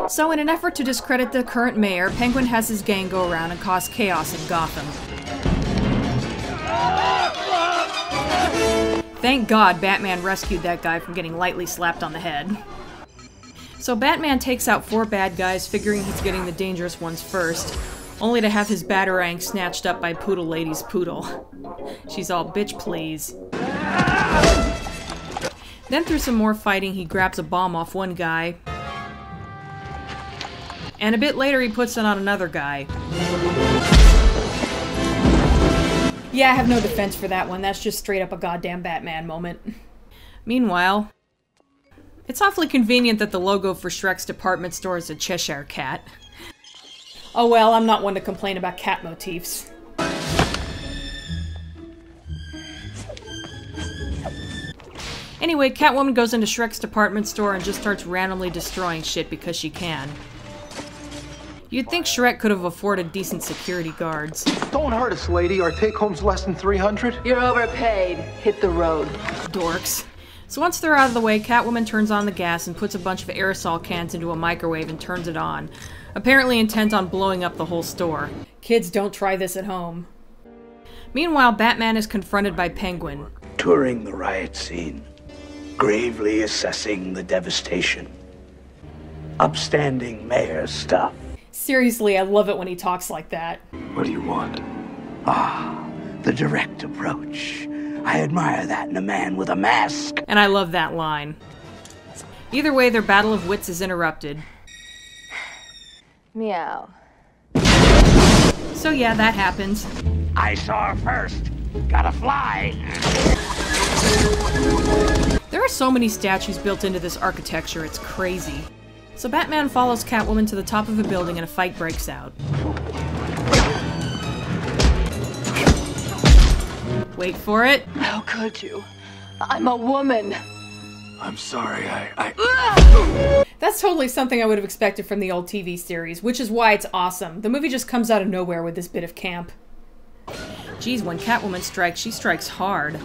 So in an effort to discredit the current mayor, Penguin has his gang go around and cause chaos in Gotham. Thank God Batman rescued that guy from getting lightly slapped on the head. So Batman takes out 4 bad guys, figuring he's getting the dangerous ones first, only to have his Batarang snatched up by Poodle Lady's poodle. She's all, bitch please. Then through some more fighting, he grabs a bomb off one guy, and a bit later he puts it on another guy. Yeah, I have no defense for that one. That's just straight up a goddamn Batman moment. Meanwhile, it's awfully convenient that the logo for Shrek's department store is a Cheshire cat. Oh well, I'm not one to complain about cat motifs. Anyway, Catwoman goes into Shrek's department store and just starts randomly destroying shit because she can. You'd think Shrek could have afforded decent security guards. Don't hurt us, lady. Our take-home's less than 300. You're overpaid. Hit the road. Dorks. So once they're out of the way, Catwoman turns on the gas and puts a bunch of aerosol cans into a microwave and turns it on, apparently intent on blowing up the whole store. Kids, don't try this at home. Meanwhile, Batman is confronted by Penguin. Touring the riot scene, gravely assessing the devastation. Upstanding mayor stuff. Seriously, I love it when he talks like that. What do you want? Ah, the direct approach. I admire that in a man with a mask. And I love that line. Either way, their battle of wits is interrupted. Meow. So yeah, that happens. I saw her first. Gotta fly. There are so many statues built into this architecture, it's crazy. So Batman follows Catwoman to the top of a building and a fight breaks out. Wait for it. How could you? I'm a woman. I'm sorry, That's totally something I would have expected from the old TV series, which is why it's awesome. The movie just comes out of nowhere with this bit of camp. Geez, when Catwoman strikes, she strikes hard.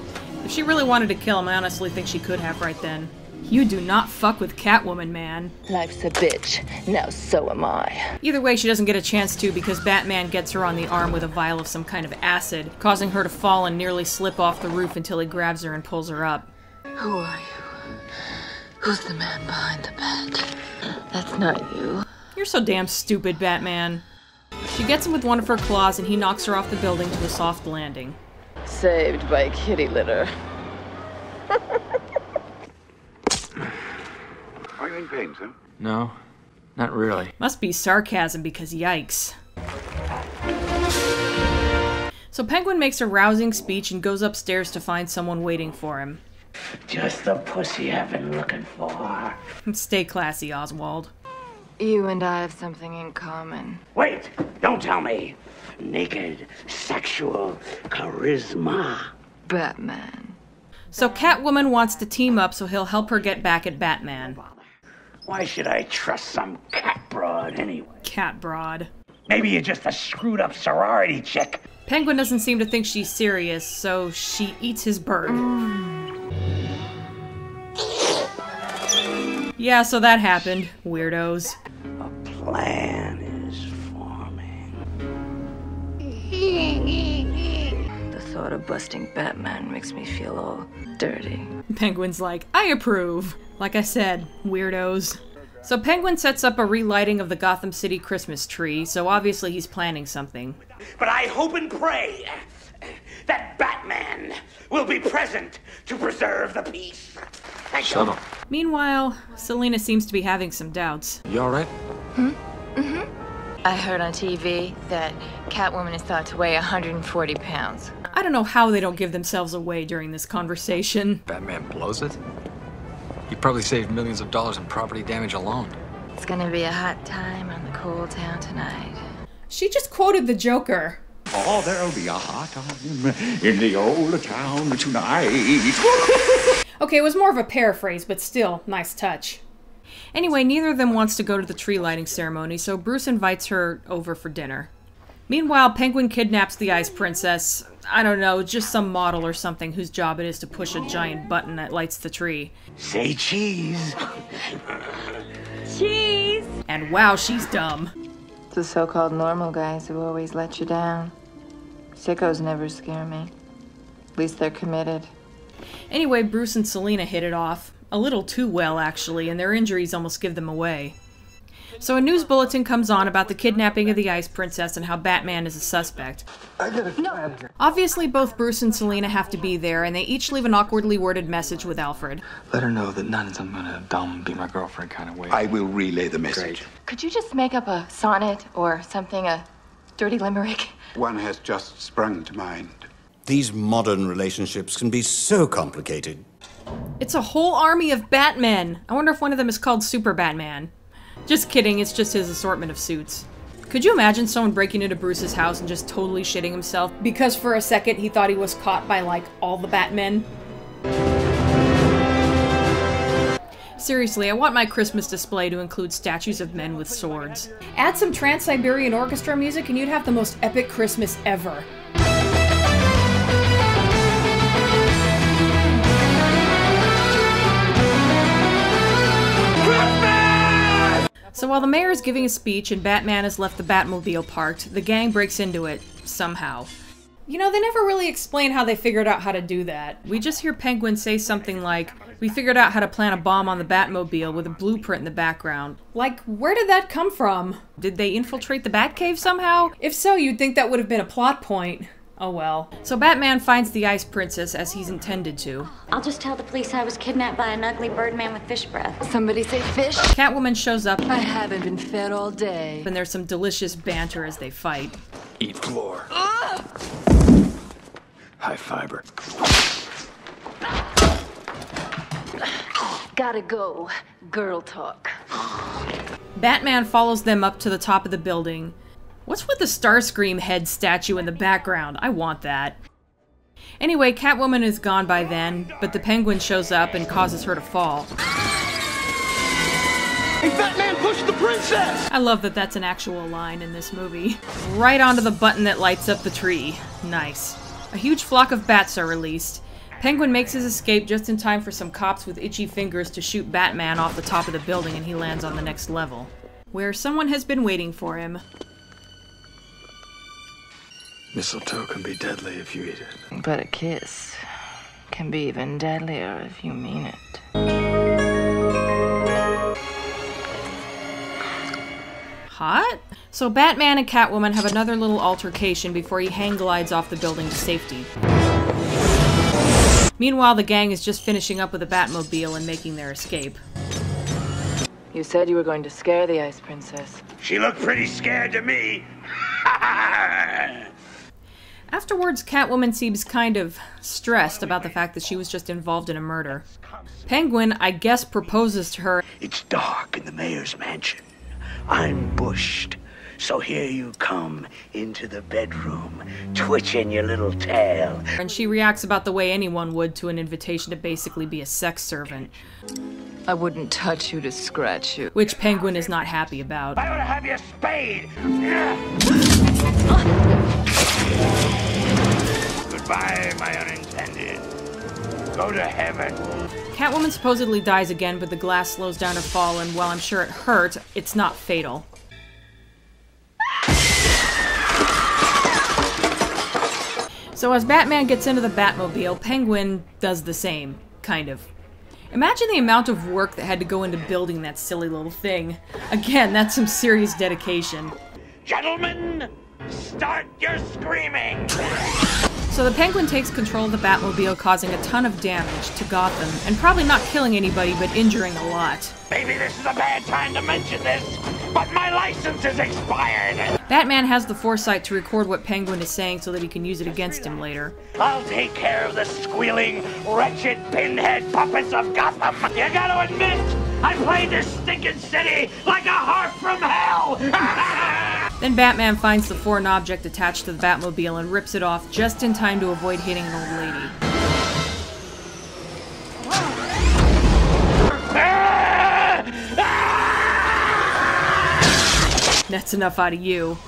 If she really wanted to kill him, I honestly think she could have right then. You do not fuck with Catwoman, man. Life's a bitch. Now so am I. Either way, she doesn't get a chance to because Batman gets her on the arm with a vial of some kind of acid, causing her to fall and nearly slip off the roof until he grabs her and pulls her up. Who are you? Who's the man behind the bat? That's not you. You're so damn stupid, Batman. She gets him with one of her claws and he knocks her off the building to a soft landing. Saved by kitty litter. Are you in pain, sir? No, not really. Must be sarcasm because yikes. So Penguin makes a rousing speech and goes upstairs to find someone waiting for him. Just the pussy I've been looking for. Stay classy, Oswald. You and I have something in common. Wait, don't tell me. Naked, sexual charisma. Batman. So Catwoman wants to team up so he'll help her get back at Batman. Why should I trust some cat broad anyway? Cat broad. Maybe you're just a screwed up sorority chick. Penguin doesn't seem to think she's serious, so she eats his bird. Yeah, so that happened. Weirdos. A plan is forming. The thought of busting Batman makes me feel all dirty. Penguin's like, I approve. Like I said, weirdos. So Penguin sets up a relighting of the Gotham City Christmas tree, so obviously he's planning something. But I hope and pray that Batman will be present to preserve the peace. Shut up. Meanwhile, Selina seems to be having some doubts. You alright? I heard on TV that Catwoman is thought to weigh 140 pounds. I don't know how they don't give themselves away during this conversation. Batman blows it? He probably saved millions of dollars in property damage alone. It's gonna be a hot time on the cold town tonight. She just quoted the Joker. Oh, there'll be a hot time in the old town tonight. Okay, it was more of a paraphrase, but still, nice touch. Anyway, neither of them wants to go to the tree lighting ceremony, so Bruce invites her over for dinner. Meanwhile, Penguin kidnaps the Ice Princess. I don't know, just some model or something whose job it is to push a giant button that lights the tree. Say cheese. Cheese! And wow, she's dumb. It's the so-called normal guys who always let you down. Sickos never scare me. At least they're committed. Anyway, Bruce and Selina hit it off. A little too well, actually, and their injuries almost give them away. So a news bulletin comes on about the kidnapping of the Ice Princess and how Batman is a suspect. Obviously, both Bruce and Selina have to be there, and they each leave an awkwardly worded message with Alfred. Let her know that not in some kind of dumb, be my girlfriend kind of way. I will relay the message. Great. Could you just make up a sonnet or something, a dirty limerick? One has just sprung to mind. These modern relationships can be so complicated. It's a whole army of Batmen! I wonder if one of them is called Super Batman. Just kidding, it's just his assortment of suits. Could you imagine someone breaking into Bruce's house and just totally shitting himself because for a second he thought he was caught by, like, all the Batmen? Seriously, I want my Christmas display to include statues of men with swords. Add some Trans-Siberian Orchestra music and you'd have the most epic Christmas ever. So while the mayor is giving a speech and Batman has left the Batmobile parked, the gang breaks into it, somehow. You know, they never really explain how they figured out how to do that. We just hear Penguin say something like, "We figured out how to plant a bomb on the Batmobile with a blueprint in the background." Like, where did that come from? Did they infiltrate the Batcave somehow? If so, you'd think that would have been a plot point. Oh well. So Batman finds the Ice Princess as he's intended to. I'll just tell the police I was kidnapped by an ugly birdman with fish breath. Somebody say fish? Catwoman shows up, I haven't been fed all day. and there's some delicious banter as they fight. Eat floor. High fiber. Gotta go. Girl talk. Batman follows them up to the top of the building. What's with the Starscream head statue in the background? I want that. Anyway, Catwoman is gone by then, but the Penguin shows up and causes her to fall. Hey, Batman, push the princess! I love that that's an actual line in this movie. Right onto the button that lights up the tree. Nice. A huge flock of bats are released. Penguin makes his escape just in time for some cops with itchy fingers to shoot Batman off the top of the building, and he lands on the next level, where someone has been waiting for him. Mistletoe can be deadly if you eat it. But a kiss can be even deadlier if you mean it. Hot? So Batman and Catwoman have another little altercation before he hang glides off the building to safety. Meanwhile, the gang is just finishing up with the Batmobile and making their escape. You said you were going to scare the Ice Princess. She looked pretty scared to me. Afterwards, Catwoman seems kind of stressed about the fact that she was just involved in a murder. Penguin, I guess, proposes to her. It's dark in the mayor's mansion. I'm bushed. So here you come into the bedroom, twitching your little tail. And she reacts about the way anyone would to an invitation to basically be a sex servant. I wouldn't touch you to scratch you. Which Penguin is not happy about. I ought to have you spayed. Goodbye, my unintended. Go to heaven. Catwoman supposedly dies again, but the glass slows down her fall, and while I'm sure it hurt, it's not fatal. So as Batman gets into the Batmobile, Penguin does the same, kind of. Imagine the amount of work that had to go into building that silly little thing. Again, that's some serious dedication. Gentlemen, start your screaming. So the Penguin takes control of the Batmobile, causing a ton of damage to Gotham, and probably not killing anybody, but injuring a lot. Maybe this is a bad time to mention this, but my license is expired. Batman has the foresight to record what Penguin is saying so that he can use it against him later. I'll take care of the squealing, wretched pinhead puppets of Gotham. You gotta admit, I played this stinking city like a harp from hell. Then Batman finds the foreign object attached to the Batmobile and rips it off just in time to avoid hitting an old lady. That's enough out of you.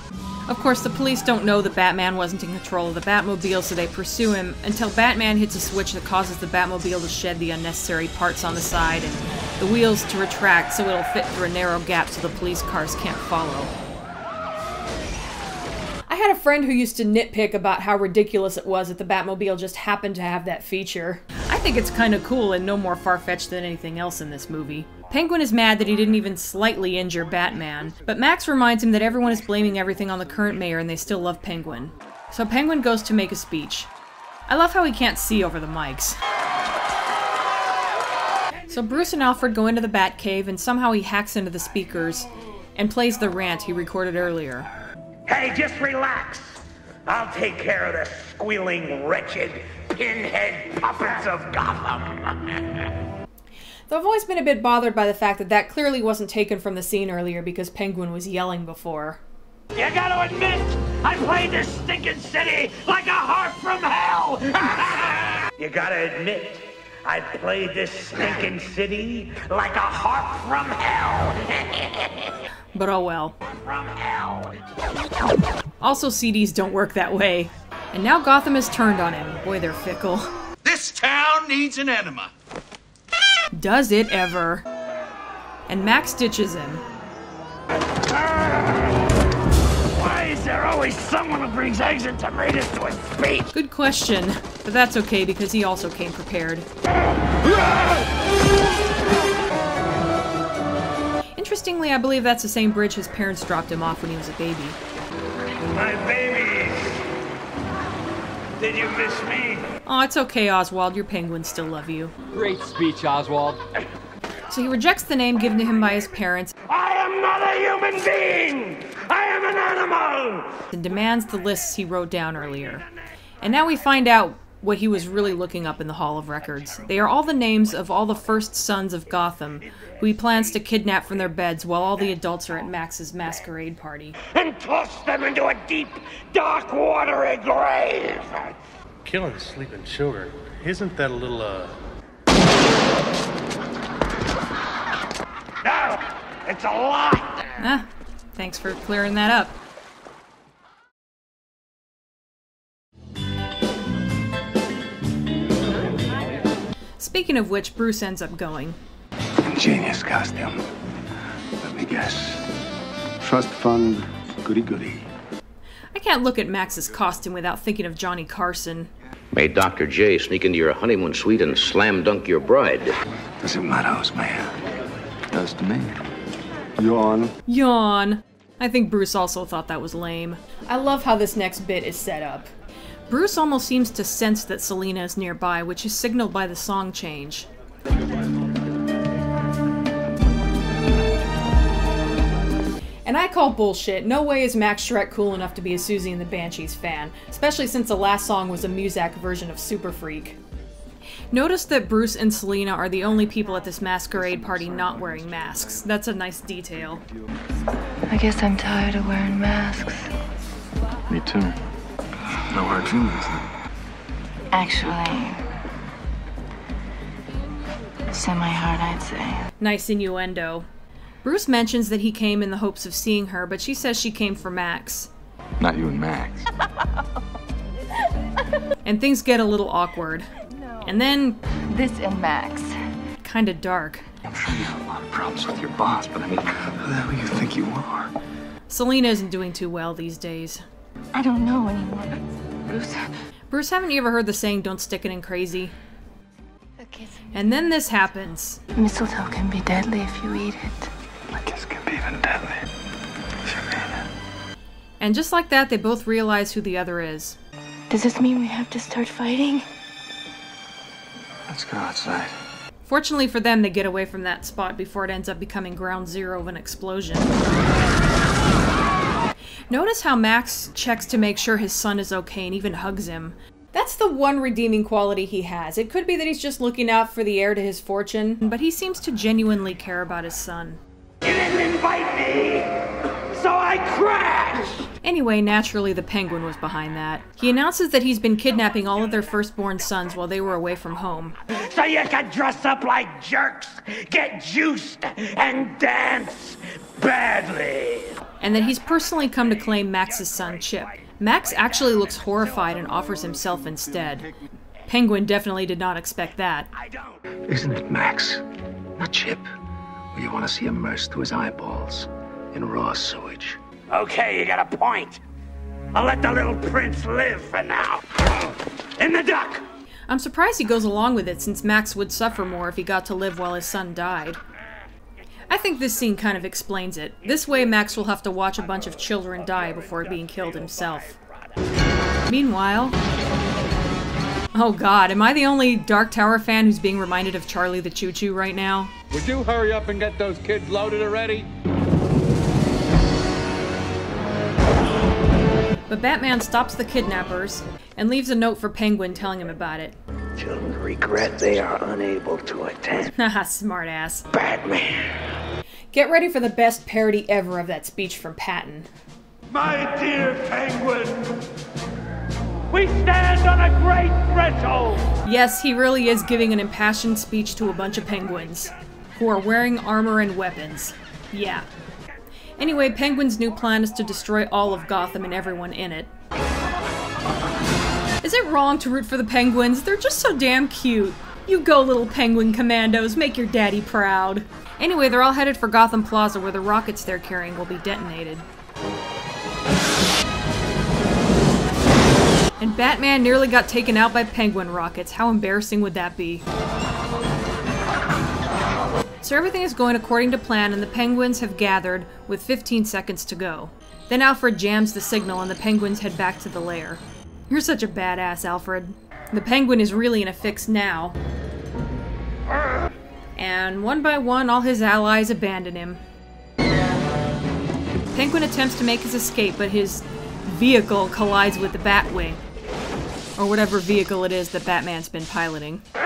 Of course, the police don't know that Batman wasn't in control of the Batmobile, so they pursue him until Batman hits a switch that causes the Batmobile to shed the unnecessary parts on the side, and the wheels to retract so it'll fit through a narrow gap so the police cars can't follow. I had a friend who used to nitpick about how ridiculous it was that the Batmobile just happened to have that feature. I think it's kinda cool and no more far-fetched than anything else in this movie. Penguin is mad that he didn't even slightly injure Batman, but Max reminds him that everyone is blaming everything on the current mayor and they still love Penguin. So Penguin goes to make a speech. I love how he can't see over the mics. So Bruce and Alfred go into the Batcave and somehow he hacks into the speakers and plays the rant he recorded earlier. Hey, just relax. I'll take care of the squealing, wretched, pinhead puppets of Gotham. Though I've always been a bit bothered by the fact that that clearly wasn't taken from the scene earlier because Penguin was yelling before. You gotta admit, I played this stinking city like a harp from hell. You gotta admit, I played this stinking city like a harp from hell. But oh well. From hell. Also, CDs don't work that way. And now Gotham has turned on him. Boy, they're fickle. This town needs an enema. Does it ever? And Max ditches him. Why is there always someone who brings eggs and tomatoes to a speech? Good question, but that's okay because he also came prepared. Interestingly, I believe that's the same bridge his parents dropped him off when he was a baby. My babies! Did you miss me? Oh, it's okay, Oswald. Your penguins still love you. Great speech, Oswald. So he rejects the name given to him by his parents I am not a human being! I am an animal! and demands the lists he wrote down earlier. And now we find out what he was really looking up in the Hall of Records. They are all the names of all the first sons of Gotham, who he plans to kidnap from their beds while all the adults are at Max's masquerade party. And toss them into a deep, dark, watery grave! Killing sleeping children, isn't that a little, No! It's a lie! Ah, thanks for clearing that up. Speaking of which, Bruce ends up going. Ingenious costume. Let me guess. Trust fund, goody-goody. I can't look at Max's costume without thinking of Johnny Carson. Made Dr. J sneak into your honeymoon suite and slam dunk your bride. Doesn't matter, man. Does to me. Yawn. Yawn. I think Bruce also thought that was lame. I love how this next bit is set up. Bruce almost seems to sense that Selina is nearby, which is signaled by the song change. And I call bullshit. No way is Max Shrek cool enough to be a Siouxsie and the Banshees fan, especially since the last song was a Muzak version of Super Freak. Notice that Bruce and Selina are the only people at this masquerade party not wearing masks. That's a nice detail. I guess I'm tired of wearing masks. Me too. No hard feelings then. Actually, semi-hard, I'd say. Nice innuendo. Bruce mentions that he came in the hopes of seeing her, but she says she came for Max. Not you and Max. And things get a little awkward. And then... This and Max. Kinda dark. I'm sure you have a lot of problems with your boss, but I mean, who the hell do you think you are? Selina isn't doing too well these days. I don't know anymore. Bruce. Bruce, haven't you ever heard the saying, don't stick it in crazy? And then this happens. Mistletoe can be deadly if you eat it. A kiss can be even deadly. And just like that, they both realize who the other is. Does this mean we have to start fighting? Let's go outside. Fortunately for them, they get away from that spot before it ends up becoming ground zero of an explosion. Notice how Max checks to make sure his son is okay and even hugs him. That's the one redeeming quality he has. It could be that he's just looking out for the heir to his fortune, but he seems to genuinely care about his son. You didn't invite me, so I crashed! Anyway, naturally the Penguin was behind that. He announces that he's been kidnapping all of their firstborn sons while they were away from home. So you can dress up like jerks, get juiced, and dance badly. And that he's personally come to claim Max's son, Chip. Max actually looks horrified and offers himself instead. Penguin definitely did not expect that. Isn't it Max? A chip where you want to see immersed to his eyeballs in raw sewage. Okay, you got a point. I'll let the little prince live for now. In the duck! I'm surprised he goes along with it, since Max would suffer more if he got to live while his son died. I think this scene kind of explains it. This way Max will have to watch a bunch of children die before being killed himself. Meanwhile... Oh god, am I the only Dark Tower fan who's being reminded of Charlie the Choo-Choo right now? Would you hurry up and get those kids loaded already? But Batman stops the kidnappers and leaves a note for Penguin telling him about it. Children regret they are unable to attend. Haha, smartass. Batman. Get ready for the best parody ever of that speech from Patton. My dear Penguin, we stand on a great threshold! Yes, he really is giving an impassioned speech to a bunch of penguins, who are wearing armor and weapons. Yeah. Anyway, Penguin's new plan is to destroy all of Gotham and everyone in it. Is it wrong to root for the Penguins? They're just so damn cute. You go, little penguin commandos, make your daddy proud. Anyway, they're all headed for Gotham Plaza, where the rockets they're carrying will be detonated. And Batman nearly got taken out by penguin rockets. How embarrassing would that be? So everything is going according to plan, and the penguins have gathered with 15 seconds to go. Then Alfred jams the signal and the penguins head back to the lair. You're such a badass, Alfred. The penguin is really in a fix now. And one by one, all his allies abandon him. Penguin attempts to make his escape, but his vehicle collides with the Batwing. Or whatever vehicle it is that Batman's been piloting. You're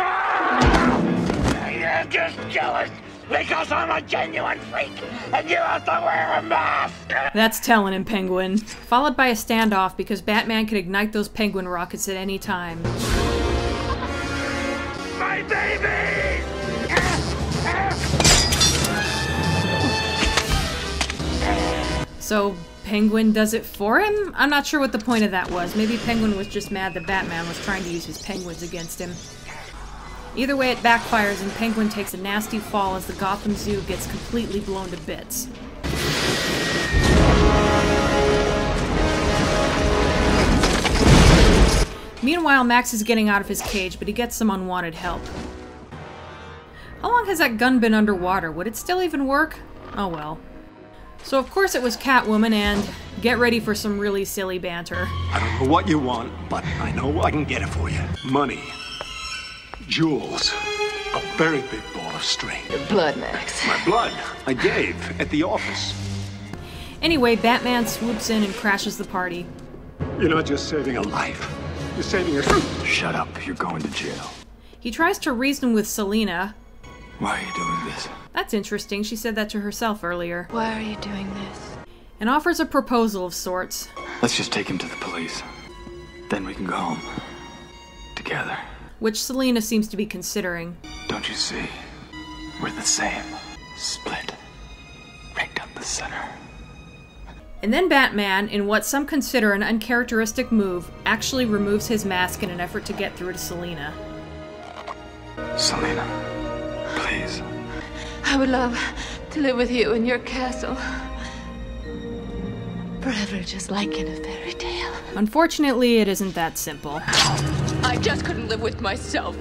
just jealous because I'm a genuine freak and you have to wear a mask! That's telling him, Penguin. Followed by a standoff because Batman can ignite those penguin rockets at any time. My baby! So, Penguin does it for him? I'm not sure what the point of that was. Maybe Penguin was just mad that Batman was trying to use his penguins against him. Either way, it backfires and Penguin takes a nasty fall as the Gotham Zoo gets completely blown to bits. Meanwhile, Max is getting out of his cage, but he gets some unwanted help. How long has that gun been underwater? Would it still even work? Oh well. So of course it was Catwoman, and get ready for some really silly banter. I don't know what you want, but I know I can get it for you. Money. Jewels. A very big ball of string. Your blood, Max. My blood. I gave at the office. Anyway, Batman swoops in and crashes the party. You're not just saving a life. You're saving your... Shut up. You're going to jail. He tries to reason with Selina. Why are you doing this? That's interesting. She said that to herself earlier. Why are you doing this? And offers a proposal of sorts. Let's just take him to the police. Then we can go home. Together. Which Selina seems to be considering. Don't you see? We're the same. Split. Right down the center. And then Batman, in what some consider an uncharacteristic move, actually removes his mask in an effort to get through to Selina. Selina, please. I would love to live with you in your castle. Forever, just like in a fairy tale. Unfortunately, it isn't that simple. I just couldn't live with myself,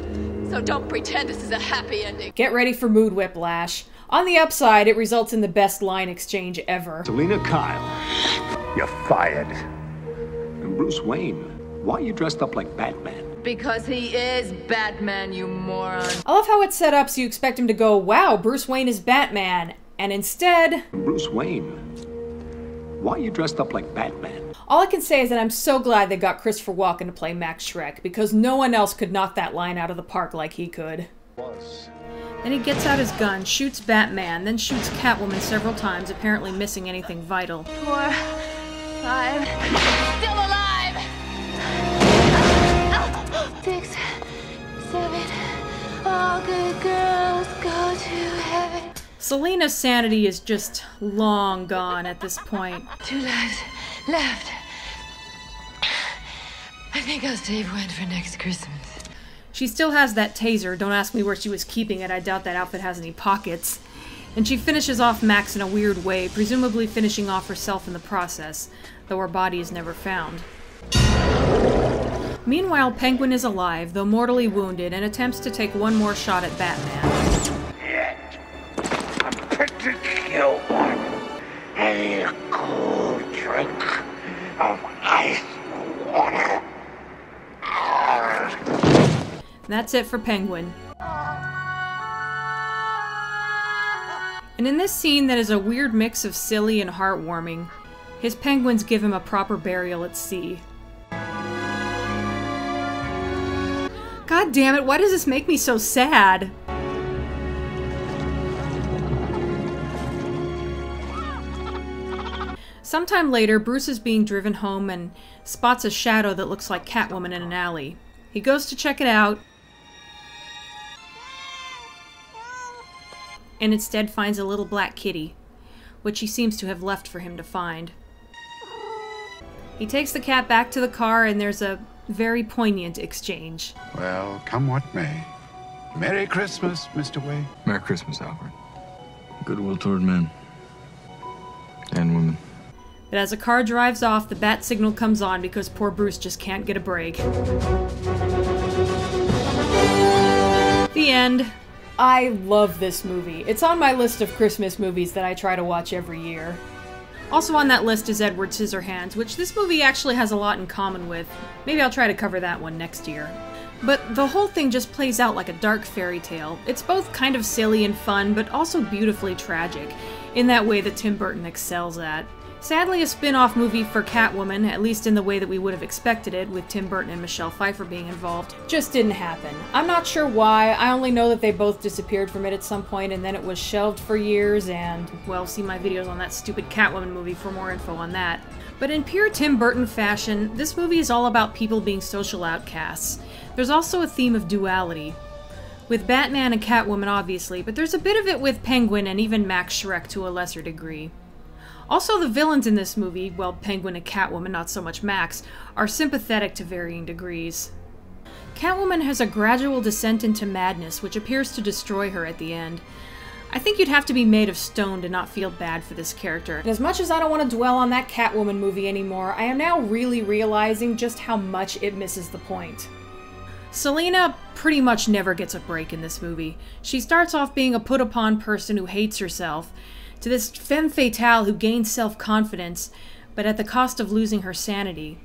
so don't pretend this is a happy ending. Get ready for mood whiplash. On the upside, it results in the best line exchange ever. Selina Kyle, you're fired. And Bruce Wayne, why are you dressed up like Batman? Because he is Batman, you moron. I love how it's set up so you expect him to go, wow, Bruce Wayne is Batman. And instead... Bruce Wayne, why are you dressed up like Batman? All I can say is that I'm so glad they got Christopher Walken to play Max Schreck, because no one else could knock that line out of the park like he could. Then he gets out his gun, shoots Batman, then shoots Catwoman several times, apparently missing anything vital. 4, 5, still alive! 6, 7, all good girls go to heaven. Selina's sanity is just long gone at this point. 2 lives left. I think I'll save one for next Christmas. She still has that taser. Don't ask me where she was keeping it. I doubt that outfit has any pockets. And she finishes off Max in a weird way, presumably finishing off herself in the process, though her body is never found. Meanwhile, Penguin is alive, though mortally wounded, and attempts to take one more shot at Batman. Yet, I'm fit to kill one. I need a cold drink of ice water. That's it for Penguin. And in this scene that is a weird mix of silly and heartwarming, his penguins give him a proper burial at sea. God damn it, why does this make me so sad? Sometime later, Bruce is being driven home and spots a shadow that looks like Catwoman in an alley. He goes to check it out, and instead finds a little black kitty, which he seems to have left for him to find. He takes the cat back to the car, and there's a very poignant exchange. Well, come what may. Merry Christmas, Mr. Wayne. Merry Christmas, Alfred. Goodwill toward men. And women. But as the car drives off, the bat signal comes on because poor Bruce just can't get a break. The end. I love this movie. It's on my list of Christmas movies that I try to watch every year. Also on that list is Edward Scissorhands, which this movie actually has a lot in common with. Maybe I'll try to cover that one next year. But the whole thing just plays out like a dark fairy tale. It's both kind of silly and fun, but also beautifully tragic, in that way that Tim Burton excels at. Sadly, a spin-off movie for Catwoman, at least in the way that we would have expected it, with Tim Burton and Michelle Pfeiffer being involved, just didn't happen. I'm not sure why. I only know that they both disappeared from it at some point, and then it was shelved for years, and, well, see my videos on that stupid Catwoman movie for more info on that. But in pure Tim Burton fashion, this movie is all about people being social outcasts. There's also a theme of duality, with Batman and Catwoman obviously, but there's a bit of it with Penguin and even Max Schreck to a lesser degree. Also, the villains in this movie, well, Penguin and Catwoman, not so much Max, are sympathetic to varying degrees. Catwoman has a gradual descent into madness, which appears to destroy her at the end. I think you'd have to be made of stone to not feel bad for this character. And as much as I don't want to dwell on that Catwoman movie anymore, I am now really realizing just how much it misses the point. Selina pretty much never gets a break in this movie. She starts off being a put-upon person who hates herself, to this femme fatale who gains self-confidence, but at the cost of losing her sanity.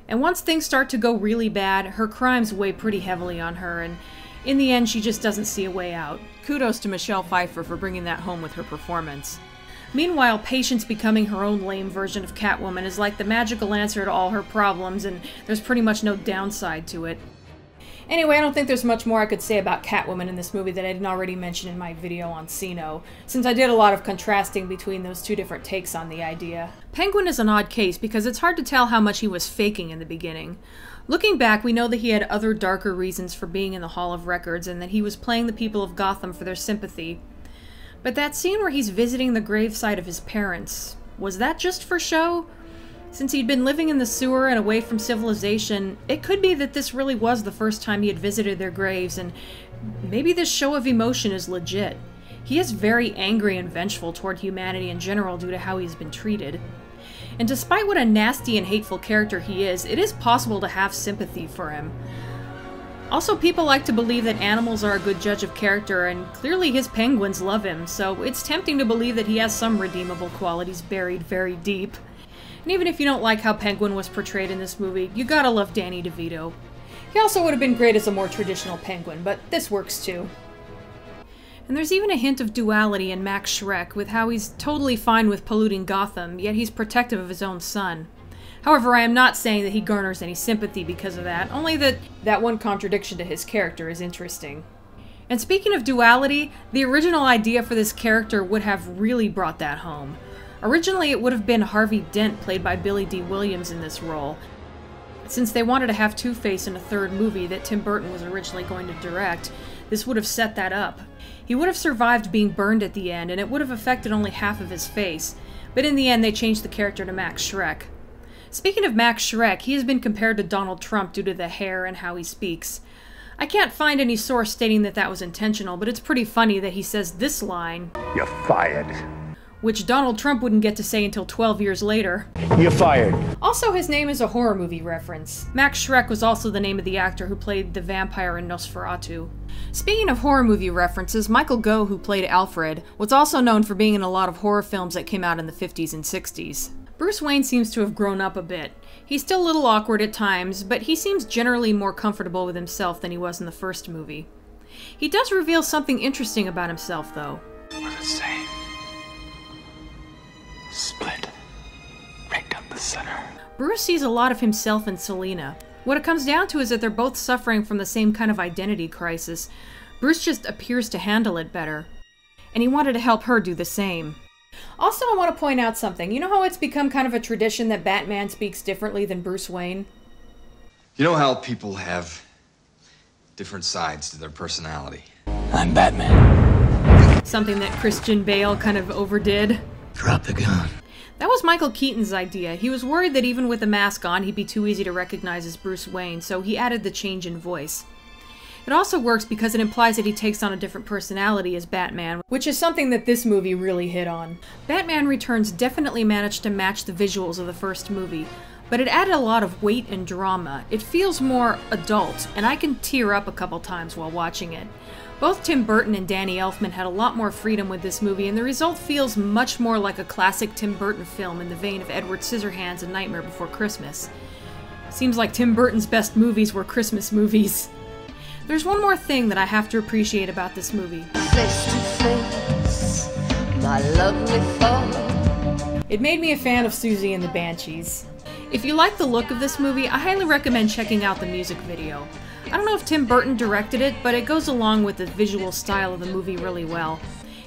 And once things start to go really bad, her crimes weigh pretty heavily on her, and in the end she just doesn't see a way out. Kudos to Michelle Pfeiffer for bringing that home with her performance. Meanwhile, Patience becoming her own lame version of Catwoman is like the magical answer to all her problems, and there's pretty much no downside to it. Anyway, I don't think there's much more I could say about Catwoman in this movie that I didn't already mention in my video on Sino, since I did a lot of contrasting between those two different takes on the idea. Penguin is an odd case because it's hard to tell how much he was faking in the beginning. Looking back, we know that he had other darker reasons for being in the Hall of Records and that he was playing the people of Gotham for their sympathy. But that scene where he's visiting the gravesite of his parents, was that just for show? Since he'd been living in the sewer and away from civilization, it could be that this really was the first time he had visited their graves, and maybe this show of emotion is legit. He is very angry and vengeful toward humanity in general due to how he's been treated. And despite what a nasty and hateful character he is, it is possible to have sympathy for him. Also, people like to believe that animals are a good judge of character, and clearly his penguins love him, so it's tempting to believe that he has some redeemable qualities buried very deep. And even if you don't like how Penguin was portrayed in this movie, you gotta love Danny DeVito. He also would have been great as a more traditional Penguin, but this works too. And there's even a hint of duality in Max Schreck, with how he's totally fine with polluting Gotham, yet he's protective of his own son. However, I am not saying that he garners any sympathy because of that, only that that one contradiction to his character is interesting. And speaking of duality, the original idea for this character would have really brought that home. Originally, it would have been Harvey Dent, played by Billy D. Williams, in this role, since they wanted to have Two-Face in a third movie that Tim Burton was originally going to direct. This would have set that up. He would have survived being burned at the end, and it would have affected only half of his face, but in the end they changed the character to Max Schreck. Speaking of Max Schreck, he has been compared to Donald Trump due to the hair and how he speaks. I can't find any source stating that that was intentional, but it's pretty funny that he says this line. You're fired. Which Donald Trump wouldn't get to say until 12 years later. You're fired. Also, his name is a horror movie reference. Max Schreck was also the name of the actor who played the vampire in Nosferatu. Speaking of horror movie references, Michael Gough, who played Alfred, was also known for being in a lot of horror films that came out in the 50s and 60s. Bruce Wayne seems to have grown up a bit. He's still a little awkward at times, but he seems generally more comfortable with himself than he was in the first movie. He does reveal something interesting about himself, though. We're the same. Split. Right down the center. Bruce sees a lot of himself in Selina. What it comes down to is that they're both suffering from the same kind of identity crisis. Bruce just appears to handle it better. And he wanted to help her do the same. Also, I want to point out something. You know how it's become kind of a tradition that Batman speaks differently than Bruce Wayne? You know how people have different sides to their personality? I'm Batman. Something that Christian Bale kind of overdid. Drop the gun. That was Michael Keaton's idea. He was worried that even with the mask on, he'd be too easy to recognize as Bruce Wayne, so he added the change in voice. It also works because it implies that he takes on a different personality as Batman, which is something that this movie really hit on. Batman Returns definitely managed to match the visuals of the first movie, but it added a lot of weight and drama. It feels more adult, and I can tear up a couple times while watching it. Both Tim Burton and Danny Elfman had a lot more freedom with this movie, and the result feels much more like a classic Tim Burton film in the vein of Edward Scissorhands and Nightmare Before Christmas. Seems like Tim Burton's best movies were Christmas movies. There's one more thing that I have to appreciate about this movie. Face to face, my lovely foe. It made me a fan of Siouxsie and the Banshees. If you like the look of this movie, I highly recommend checking out the music video. I don't know if Tim Burton directed it, but it goes along with the visual style of the movie really well.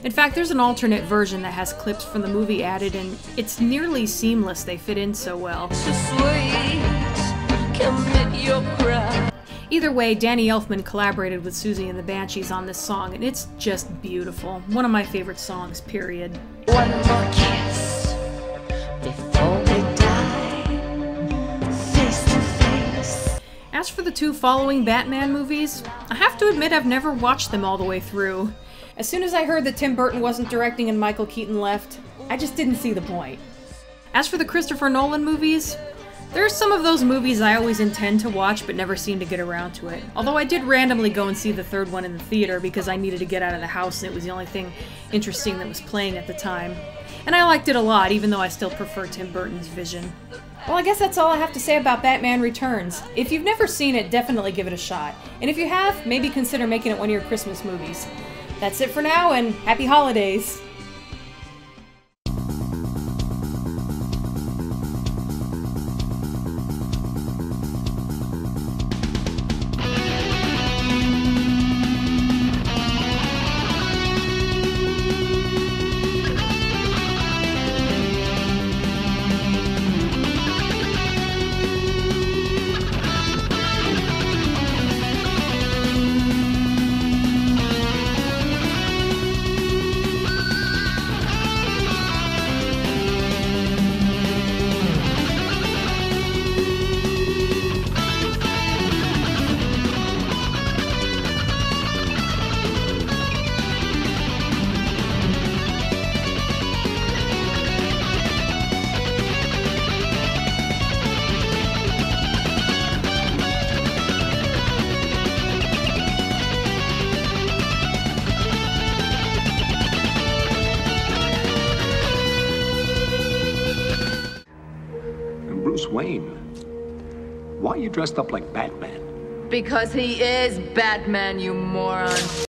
In fact, there's an alternate version that has clips from the movie added, and it's nearly seamless. They fit in so well. So sweet, commit your crime. Either way, Danny Elfman collaborated with Siouxsie and the Banshees on this song, and it's just beautiful. One of my favorite songs, period. One more kiss before we die, face to face. As for the two following Batman movies, I have to admit I've never watched them all the way through. As soon as I heard that Tim Burton wasn't directing and Michael Keaton left, I just didn't see the point. As for the Christopher Nolan movies, there are some of those movies I always intend to watch but never seem to get around to it. Although I did randomly go and see the third one in the theater because I needed to get out of the house and it was the only thing interesting that was playing at the time. And I liked it a lot, even though I still prefer Tim Burton's vision. Well, I guess that's all I have to say about Batman Returns. If you've never seen it, definitely give it a shot. And if you have, maybe consider making it one of your Christmas movies. That's it for now, and happy holidays! Bruce Wayne, why are you dressed up like Batman? Because he is Batman, you moron.